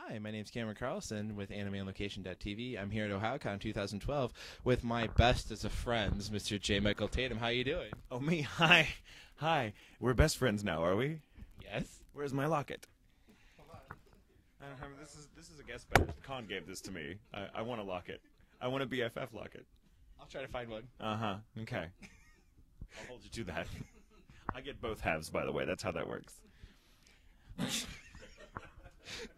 Hi, my name's Cameron Carlson with AnimeOnLocation.tv. I'm here at Ohayocon 2012 with my best as of friends, Mr. J. Michael Tatum. How are you doing? Oh, me? Hi. Hi. We're best friends now, are we? Yes. Where's my locket? This is a guest badge. Con gave this to me. I want a locket. I want a BFF locket. I'll try to find one. Uh-huh. Okay. I'll hold you to that. I get both halves, by the way. That's how that works.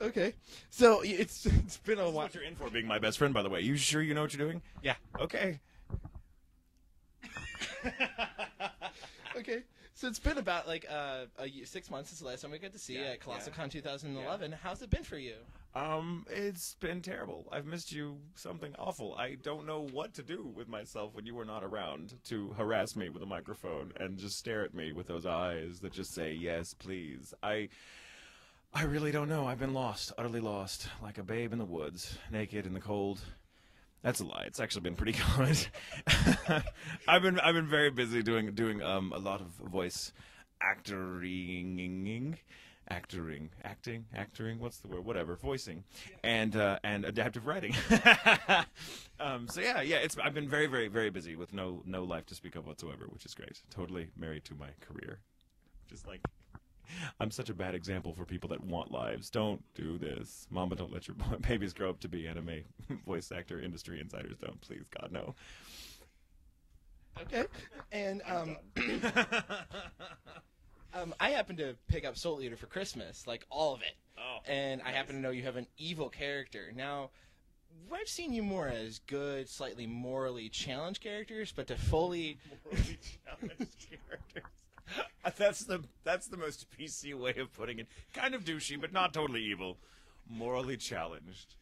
Okay. So it's been a That's while. what you're in for, being my best friend, by the way. You sure you know what you're doing? Yeah. Okay. Okay. So it's been about like 6 months since the last time we got to see you at Carlson 2011. How's it been for you? It's been terrible. I've missed you something awful. I don't know what to do with myself when you are not around to harass me with a microphone and just stare at me with those eyes that just say, yes, please. I really don't know. I've been lost, utterly lost, like a babe in the woods, naked in the cold. That's a lie. It's actually been pretty good. I've been very busy doing a lot of voice acting. What's the word? Whatever, voicing, and adaptive writing. So yeah. I've been very, very, very busy with no life to speak of whatsoever, which is great. Totally married to my career. Just like, I'm such a bad example for people that want lives. Don't do this. Mama, don't let your babies grow up to be anime voice actor industry insiders. Don't, please, God, no. Okay. And I happen to pick up Soul Eater for Christmas, like all of it. Oh, and I nice. happen to know you have an evil character. Now, I've seen you more as good, slightly morally challenged characters, but to fully Morally challenged characters. That's the most PC way of putting it. Kind of douchey, but not totally evil. Morally challenged.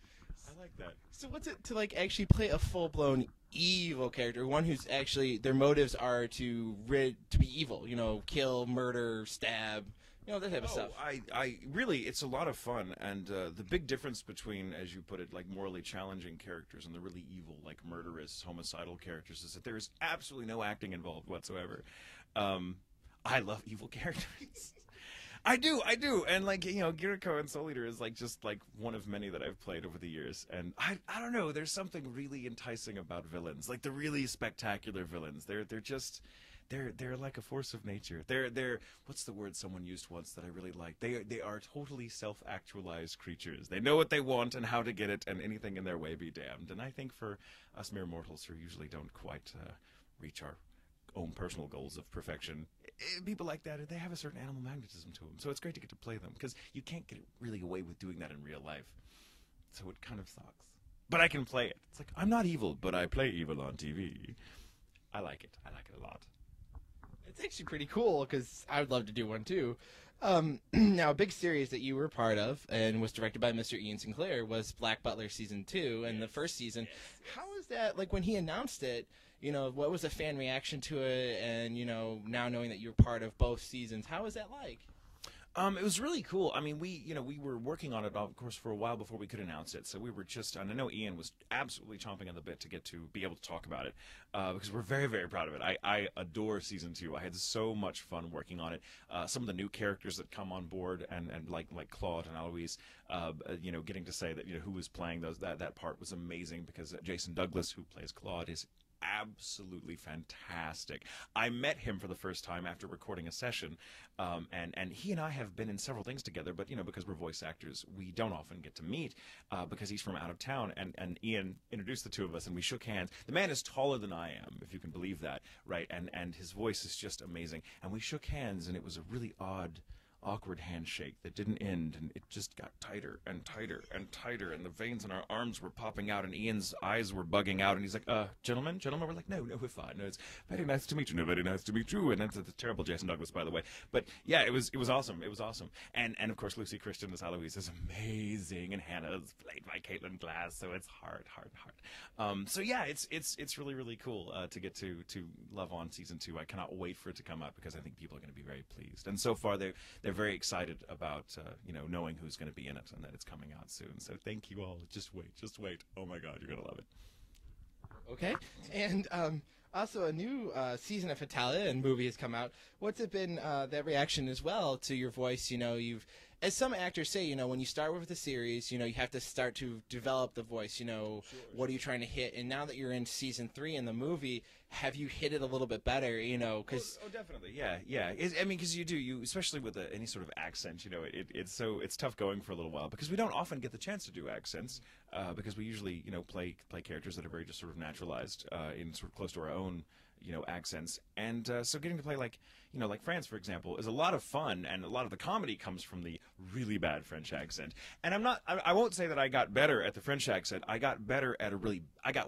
I like that. So what's it to like actually play a full-blown evil character, one who's actually their motives are to be evil, kill, murder, stab, that type of stuff. I really, it's a lot of fun, and the big difference between, as you put it, like morally challenging characters and the really evil, like murderous, homicidal characters is that there is absolutely no acting involved whatsoever. I love evil characters. I do, and Giriko and Soul Eater is just one of many that I've played over the years, and I don't know, there's something really enticing about villains, like the really spectacular villains. They're like a force of nature. They're what's the word someone used once that I really like? They are totally self-actualized creatures. They know what they want and how to get it, and anything in their way be damned. And I think for us mere mortals who usually don't quite reach our own personal goals of perfection, people like that, they have a certain animal magnetism to them. So it's great to get to play them, because you can't get really away with doing that in real life. So it kind of sucks. But I can play it. It's like, I'm not evil, but I play evil on TV. I like it. I like it a lot. It's actually pretty cool, because I would love to do one too. Now, a big series that you were part of and was directed by Mr. Ian Sinclair was Black Butler Season 2, and the first season. How was that, when he announced it, what was the fan reaction to it, and, now knowing that you're part of both seasons, how was that like? It was really cool. I mean, we were working on it, of course, for a while before we could announce it. So we were and I know Ian was absolutely chomping at the bit to get to be able to talk about it, because we're very, very proud of it. I adore Season 2. I had so much fun working on it. Some of the new characters that come on board, and like Claude and Aloise, getting to say that, who was playing that part was amazing, because Jason Douglas, who plays Claude, is absolutely fantastic. I met him for the first time after recording a session, and he and I have been in several things together, but because we're voice actors, we don't often get to meet, because he's from out of town, and Ian introduced the two of us, and we shook hands. The man is taller than I am, if you can believe that, right? And his voice is just amazing, and we shook hands, and it was a really awkward handshake that didn't end, and it just got tighter and tighter and tighter, and the veins in our arms were popping out, and Ian's eyes were bugging out, and he's like, gentlemen, we're like, no, we're fine. No, it's very nice to meet you. No, very nice to meet you. And that's a terrible Jason Douglas, by the way. But yeah, it was awesome. It was awesome. And of course, Lucy Christian as Eloise is amazing, and Hannah's played by Caitlin Glass, so it's hard. So yeah, it's really, really cool to get to Love On Season 2. I cannot wait for it to come out, because I think people are going to be very pleased. And so far, they're very excited about knowing who's going to be in it, and that it's coming out soon. So thank you all. Just wait. Oh my God, you're going to love it. Okay. And also a new season of Italia and movie has come out. What's it been, that reaction as well to your voice? You've as some actors say, when you start with the series, you have to start to develop the voice. What are you trying to hit? And now that you're in season 3 in the movie, have you hit it a little bit better? Because definitely, yeah. Because you especially with any sort of accent, it's tough going for a little while because we don't often get the chance to do accents because we usually play characters that are very just sort of naturalized in sort of close to our own accents, and so getting to play like France, for example, is a lot of fun, and a lot of the comedy comes from the really bad French accent. And I won't say that I got better at the French accent. I got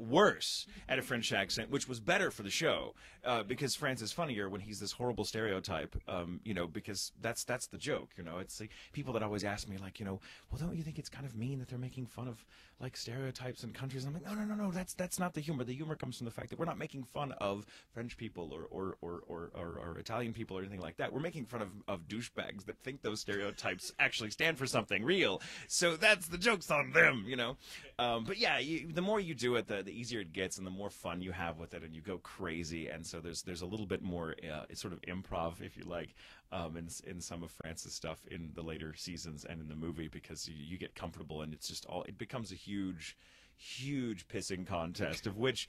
worse at a French accent, which was better for the show, because France is funnier when he's this horrible stereotype, because that's the joke, it's like people that always ask me like, well, don't you think it's kind of mean that they're making fun of like stereotypes and countries? And I'm like, no, that's not the humor. The humor comes from the fact that we're not making fun of French people or Italian people or anything like that. We're making fun of douchebags that think those stereotypes actually stand for something real. So that's the joke's on them, But yeah, the more you do it, the easier it gets, and the more fun you have with it, and you go crazy. And so there's a little bit more sort of improv, if you like, in some of France's stuff in the later seasons and in the movie, because you get comfortable, and it becomes a huge pissing contest of which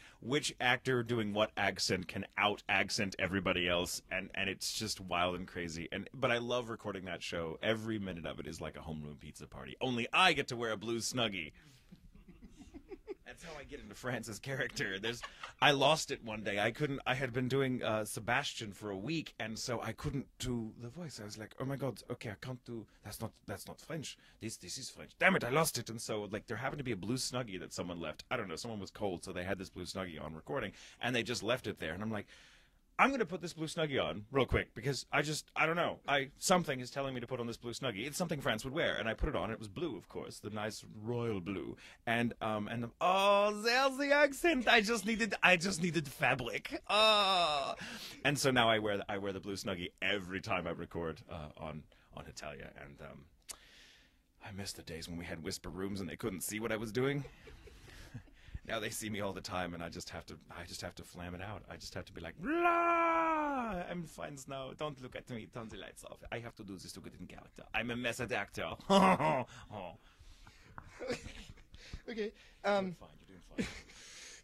actor doing what accent can out accent everybody else, and it's just wild and crazy. But I love recording that show. Every minute of it is like a homeroom pizza party, only I get to wear a blue Snuggie. That's how I get into France's character. I lost it one day. I had been doing Sebastian for a week, and so I couldn't do the voice. I was like, oh my god, okay, I can't do. That's not French. This is French. Damn it, I lost it. And so there happened to be a blue Snuggie that someone left. I don't know. Someone was cold, so they had this blue Snuggie on recording, and they just left it there. And I'm like, I'm going to put this blue Snuggie on real quick because I don't know. Something is telling me to put on this blue Snuggie. It's something France would wear, and I put it on. It was blue, of course, the nice royal blue. And there's the accent. I just needed fabric. Oh. And so now I wear the blue Snuggie every time I record on Italia. And I miss the days when we had whisper rooms and they couldn't see what I was doing. Now they see me all the time, and I just have to flam it out. I just have to be like, blah! I'm fine now. Don't look at me. Turn the lights off. I have to do this to get in character. I'm a method actor. Oh. Okay. You're doing fine.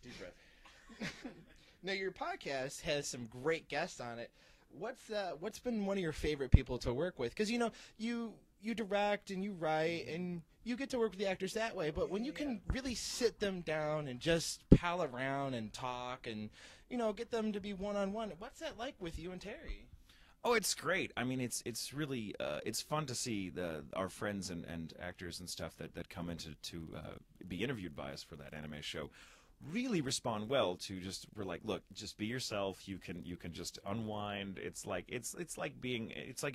Deep breath. Now your podcast has some great guests on it. What's been one of your favorite people to work with? Because you direct and you write and you get to work with the actors that way, but when you can really sit them down and just pal around and talk and get them to be one-on-one, what's that like with you and Terry? Oh, it's great. I mean, it's really it's fun to see our friends and actors and stuff that come in to be interviewed by us for that anime show really respond well to we're like, look, just be yourself. You can just unwind. It's like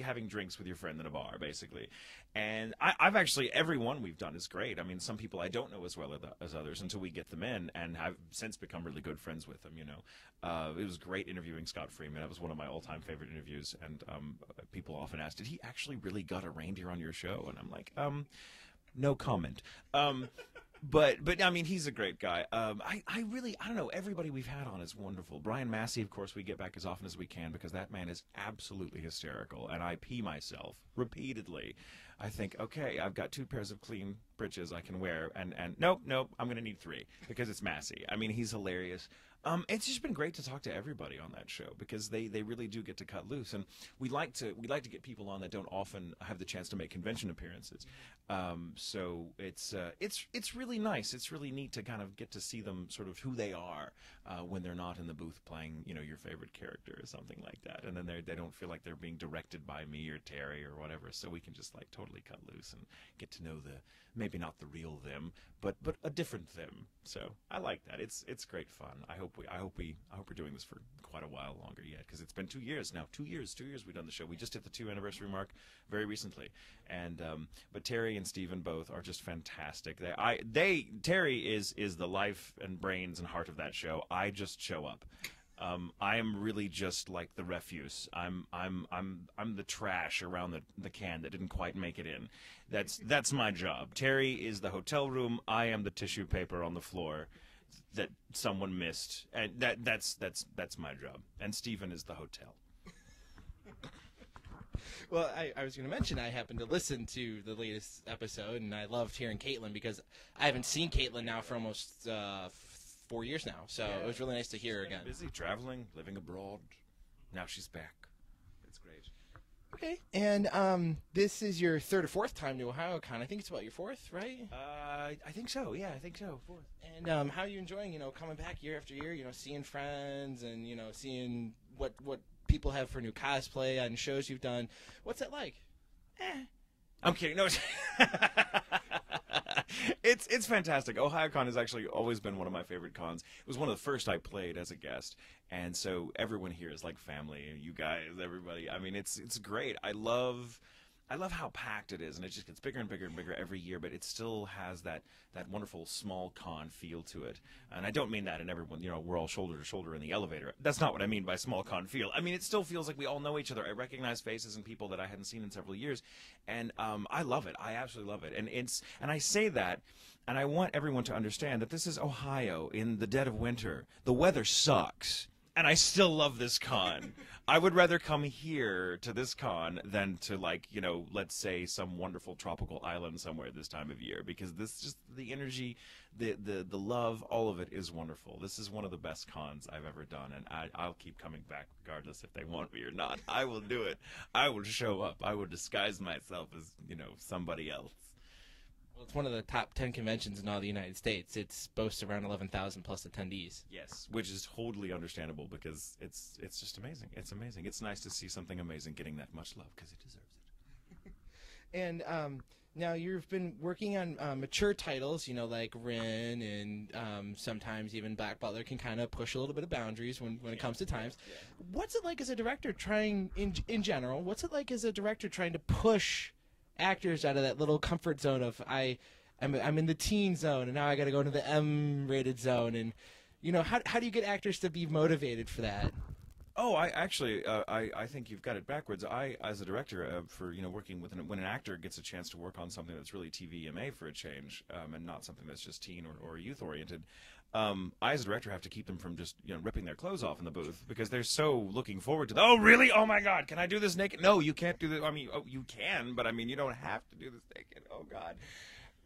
having drinks with your friend in a bar, basically. And I've actually, every one we've done is great. I mean, some people I don't know as well as others until we get them in, and have since become really good friends with them. It was great interviewing Scott Freeman. That was one of my all-time favorite interviews. And people often ask, did he actually really gut a reindeer on your show? And I'm like, no comment. But I mean, he's a great guy. I don't know. Everybody we've had on is wonderful. Brian Massey, of course, we get back as often as we can because that man is absolutely hysterical, and I pee myself repeatedly. I think, okay, I've got 2 pairs of clean breeches I can wear, and nope, I'm going to need 3 because it's Massey. I mean, he's hilarious. It's just been great to talk to everybody on that show because they really do get to cut loose, and we like to get people on that don't often have the chance to make convention appearances. So it's really nice. It's really neat to kind of get to see them sort of who they are when they're not in the booth playing your favorite character or something like that, and then they don't feel like they're being directed by me or Terry or whatever. So we can just like totally cut loose and get to know maybe not the real them, but a different them. So I like that. It's great fun. I hope we're doing this for quite a while longer yet, because it's been 2 years now. 2 years we've done the show. We just hit the 2 anniversary mark very recently, and but Terry and Steven both are just fantastic. Terry is the life and brains and heart of that show. I just show up. I am really just like the refuse. I'm the trash around the can that didn't quite make it in. That's my job. Terry is the hotel room. I am the tissue paper on the floor that someone missed, and that's my job. And Steven is the hotel. Well, I was going to mention I happened to listen to the latest episode, and I loved hearing Caitlin because I haven't seen Caitlin now for almost 4 years now. So it was really nice to hear her again. Busy traveling, living abroad. Now she's back. It's great. Okay, and this is your third or fourth time to Ohayocon. I think it's about your fourth, right? I think so. Yeah, I think so. Fourth. And how are you enjoying, coming back year after year, seeing friends and, seeing what people have for new cosplay on shows you've done? What's that like? I'm kidding. No, it's fantastic. Ohayocon has actually always been one of my favorite cons. It was one of the first I played as a guest, and so everyone here is like family. You guys, everybody. I mean, it's great. I love how packed it is, and it just gets bigger and bigger and bigger every year, but it still has that wonderful small con feel to it. And I don't mean that in everyone, we're all shoulder to shoulder in the elevator. That's not what I mean by small con feel. I mean, it still feels like we all know each other. I recognize faces and people that I hadn't seen in several years, and I love it. I absolutely love it. And I say that, and I want everyone to understand that this is Ohio in the dead of winter. The weather sucks. And I still love this con. I would rather come here to this con than to, let's say some wonderful tropical island somewhere this time of year, because this just the energy, the love, all of it is wonderful. This is one of the best cons I've ever done, and I'll keep coming back regardless if they want me or not. I will do it. I will show up. I will disguise myself as, somebody else. Well, it's one of the top 10 conventions in all the United States. It boasts around 11,000 plus attendees. Yes, which is totally understandable because it's just amazing. It's amazing. It's nice to see something amazing getting that much love because it deserves it. And now you've been working on mature titles, like Rin, and sometimes even Black Butler can kind of push a little bit of boundaries when it comes to times. Yeah. What's it like as a director trying, in general, what's it like as a director trying to push actors out of that little comfort zone of I'm in the teen zone and now I got to go into the M-rated zone, and how do you get actors to be motivated for that? Oh, I think you've got it backwards. I, as a director, for working with when an actor gets a chance to work on something that's really TVMA for a change, and not something that's just teen or youth oriented. I, as a director, have to keep them from just ripping their clothes off in the booth because they're so looking forward to. Oh, really? Oh my God! Can I do this naked? No, you can't do this. I mean, you can, but I mean, you don't have to do this naked. Oh God.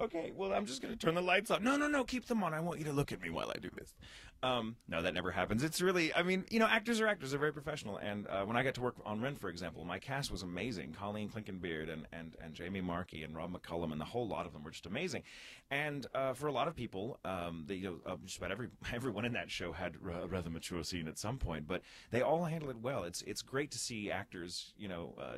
Okay, well, I'm just going to turn the lights off. No, keep them on. I want you to look at me while I do this. No, that never happens. It's really, I mean, actors are actors. They're very professional. And when I got to work on Ren, for example, my cast was amazing. Colleen Clinkenbeard and Jamie Markey and Rob McCullum, and the whole lot of them were just amazing. And for a lot of people, just about everyone in that show had a rather mature scene at some point, but they all handle it well. It's great to see actors,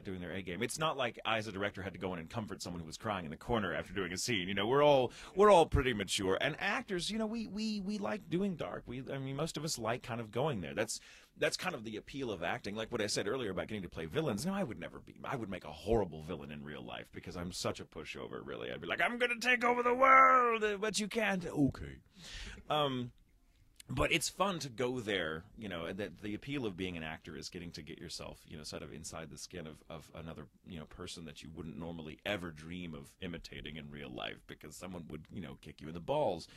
doing their A game. It's not like I, as a director, had to go in and comfort someone who was crying in the corner after doing a scene. We're all pretty mature, and actors, we like doing dark. Most of us like kind of going there. That's kind of the appeal of acting. Like what I said earlier about getting to play villains. No, I would never be. I would make a horrible villain in real life because I'm such a pushover. Really, I'd be like, I'm gonna take over the world, but you can't. Okay. But it's fun to go there, that the appeal of being an actor is getting to get yourself, sort of inside the skin of another, person that you wouldn't normally ever dream of imitating in real life because someone would, kick you in the balls.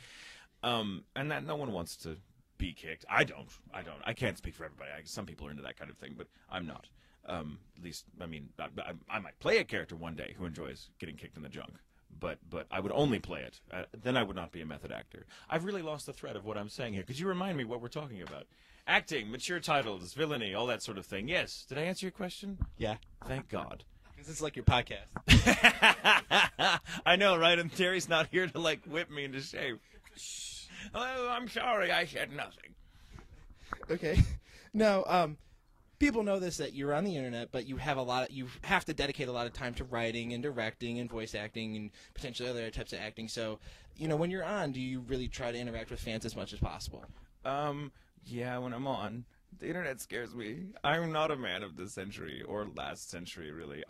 And that no one wants to be kicked. I don't. I can't speak for everybody. Some people are into that kind of thing, but I'm not. At least, I might play a character one day who enjoys getting kicked in the junk. But I would only play it. Then I would not be a method actor. I've really lost the thread of what I'm saying here. Could you remind me what we're talking about? Acting, mature titles, villainy, all that sort of thing. Yes. Did I answer your question? Yeah. Thank God. Because it's like your podcast. I know, right? And Terry's not here to, whip me into shape. Oh, I'm sorry. I said nothing. Okay. Now, people know this, that you're on the internet, but you have to dedicate a lot of time to writing and directing and voice acting and potentially other types of acting. So, when you're on, do you really try to interact with fans as much as possible? Yeah, when I'm on. The internet scares me. I'm not a man of this century or last century, really.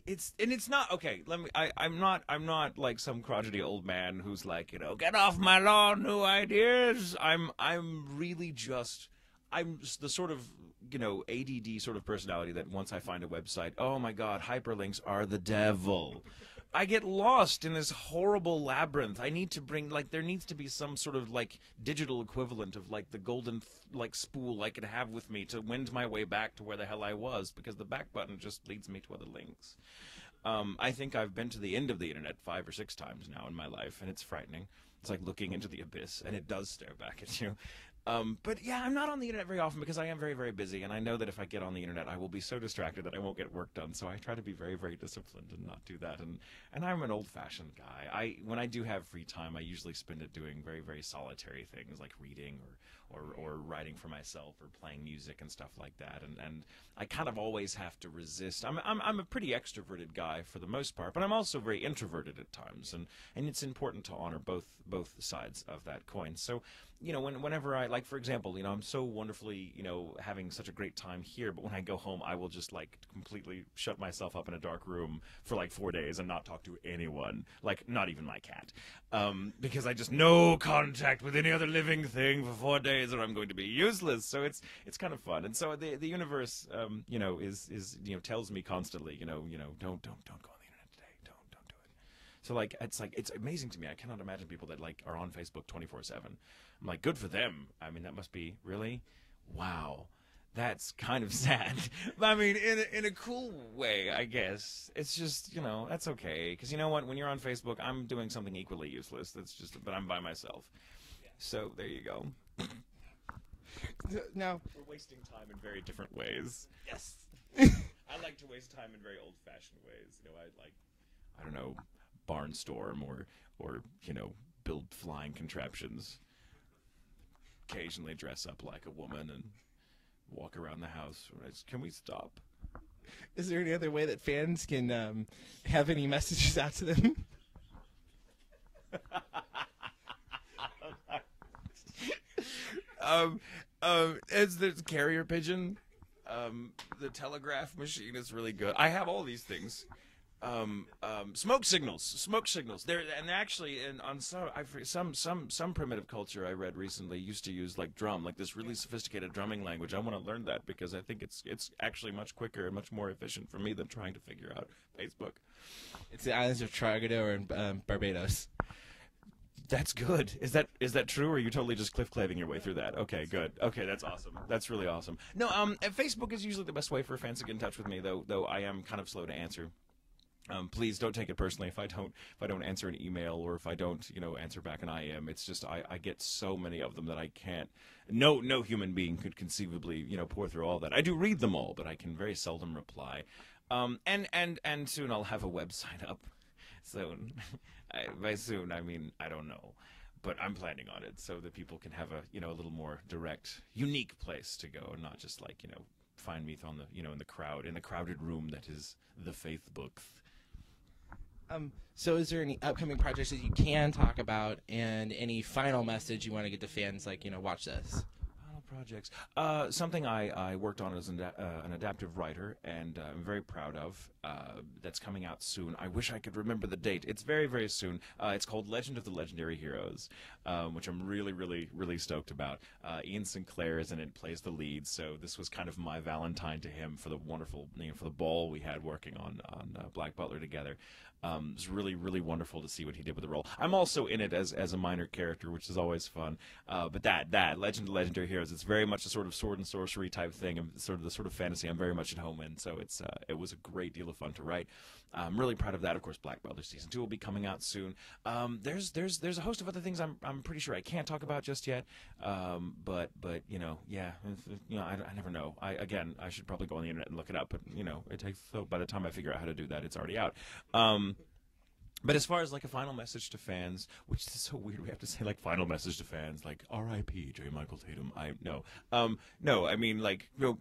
It's not okay. I'm not like some crotchety old man who's like, get off my lawn, new ideas. I'm really just. I'm the sort of, ADD sort of personality that once I find a website, oh my God, hyperlinks are the devil. I get lost in this horrible labyrinth. I need to bring, like, there needs to be some sort of, like, digital equivalent of, like, the golden, like, spool I could have with me to wend my way back to where the hell I was, because the back button just leads me to other links. I think I've been to the end of the internet 5 or 6 times now in my life, and it's frightening. It's like looking into the abyss, and it does stare back at you. But yeah, I'm not on the internet very often because I am very, very busy, and I know that if I get on the internet, I will be so distracted that I won't get work done. So I try to be very, very disciplined and not do that. And I'm an old-fashioned guy. When I do have free time, I usually spend it doing very, very solitary things like reading or writing for myself or playing music and stuff like that. And I kind of always have to resist. I'm a pretty extroverted guy for the most part, but I'm also very introverted at times, and it's important to honor both sides of that coin. So, you know, whenever I, like, for example, you know, I'm so wonderfully, you know, having such a great time here, but when I go home, I will just, like, completely shut myself up in a dark room for, like, 4 days and not talk to anyone, like, not even my cat, because I just no contact with any other living thing for 4 days, or I'm going to be useless. So it's kind of fun, and so the universe, you know, is you know, tells me constantly, you know, don't go on the internet today, don't do it. So like it's amazing to me. I cannot imagine people that like are on Facebook 24/7. I'm like, good for them. I mean, that must be really, wow. That's kind of sad. I mean, in a cool way, I guess. It's just, you know, that's okay. Because you know what? When you're on Facebook, I'm doing something equally useless. But I'm by myself. So there you go. Now, we're wasting time in very different ways. yes. I like to waste time in very old-fashioned ways. You know, I don't know, barnstorm or you know, build flying contraptions. Occasionally dress up like a woman and walk around the house. Can we stop? Is there any other way that fans can have any messages out to them? It's the carrier pigeon. The telegraph machine is really good. I have all these things. Smoke signals. There, and actually, on some primitive culture I read recently used to use like drum, like this really sophisticated drumming language. I want to learn that because I think it's actually much quicker and much more efficient for me than trying to figure out Facebook. It's the islands of Trinidad and Barbados. That's good. Is that true, or are you totally just cliff-claving your way through that? Okay, good. Okay, that's awesome. That's really awesome. No, Facebook is usually the best way for fans to get in touch with me, though I am kind of slow to answer. Please don't take it personally if I don't answer an email, or if I don't, you know, answer back an IM. It's just I get so many of them that I can't. No human being could conceivably, you know, pour through all that. I do read them all, but I can very seldom reply. And soon I'll have a website up. Soon. By soon, I mean, I don't know, but I'm planning on it so that people can have a, you know, a little more direct, unique place to go, and not just like, you know, find me on the, you know, in the crowded room that is the Facebook. So is there any upcoming projects that you can talk about, and any final message you want to get to fans, like, you know, watch this? Projects. Something I worked on as an adaptive writer, and I'm very proud of. That's coming out soon. I wish I could remember the date. It's very, very soon. It's called Legend of the Legendary Heroes, which I'm really, really, really stoked about. Ian Sinclair is in it, plays the lead, so this was kind of my Valentine to him for the wonderful, you know, for the ball we had working on Black Butler together. It was really, really wonderful to see what he did with the role. I'm also in it as a minor character, which is always fun. But that Legend of Legendary Heroes, it's very much a sort of sword and sorcery type thing, and sort of fantasy I'm very much at home in. So it was a great deal of fun to write. I'm really proud of that. Of course, Black Butler season 2 will be coming out soon. There's a host of other things I'm pretty sure I can't talk about just yet. But you know, yeah, you know, I never know. I should probably go on the internet and look it up, but you know, it takes, so by the time I figure out how to do that, it's already out. But as far as like a final message to fans, which is so weird, we have to say like final message to fans, like R.I.P. J. Michael Tatum. No, I mean, like, you know,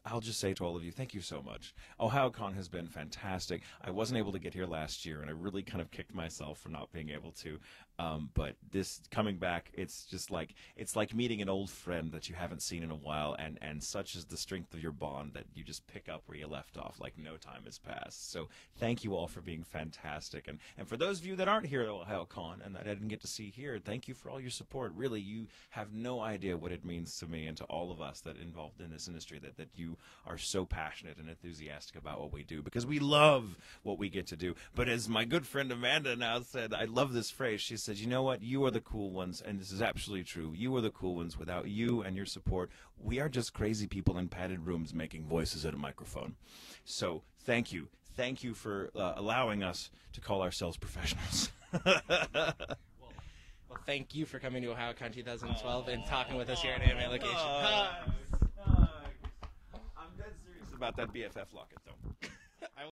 I'll just say to all of you, thank you so much. Ohayocon has been fantastic. I wasn't able to get here last year, and I really kind of kicked myself for not being able to. But this coming back, it's like meeting an old friend that you haven't seen in a while, and such is the strength of your bond that you just pick up where you left off like no time has passed. So thank you all for being fantastic. And for those of you that aren't here at Ohayocon and that I didn't get to see here, thank you for all your support. Really, you have no idea what it means to me and to all of us that involved in this industry that you who are so passionate and enthusiastic about what we do, because we love what we get to do. But as my good friend Amanda now said, I love this phrase. She said, you know what? You are the cool ones, and this is absolutely true. You are the cool ones. Without you and your support, we are just crazy people in padded rooms making voices at a microphone. So thank you. Thank you for allowing us to call ourselves professionals. Well, thank you for coming to Ohayocon 2012 and talking with us here at Anime Location. I'm dead serious about that BFF locket, though.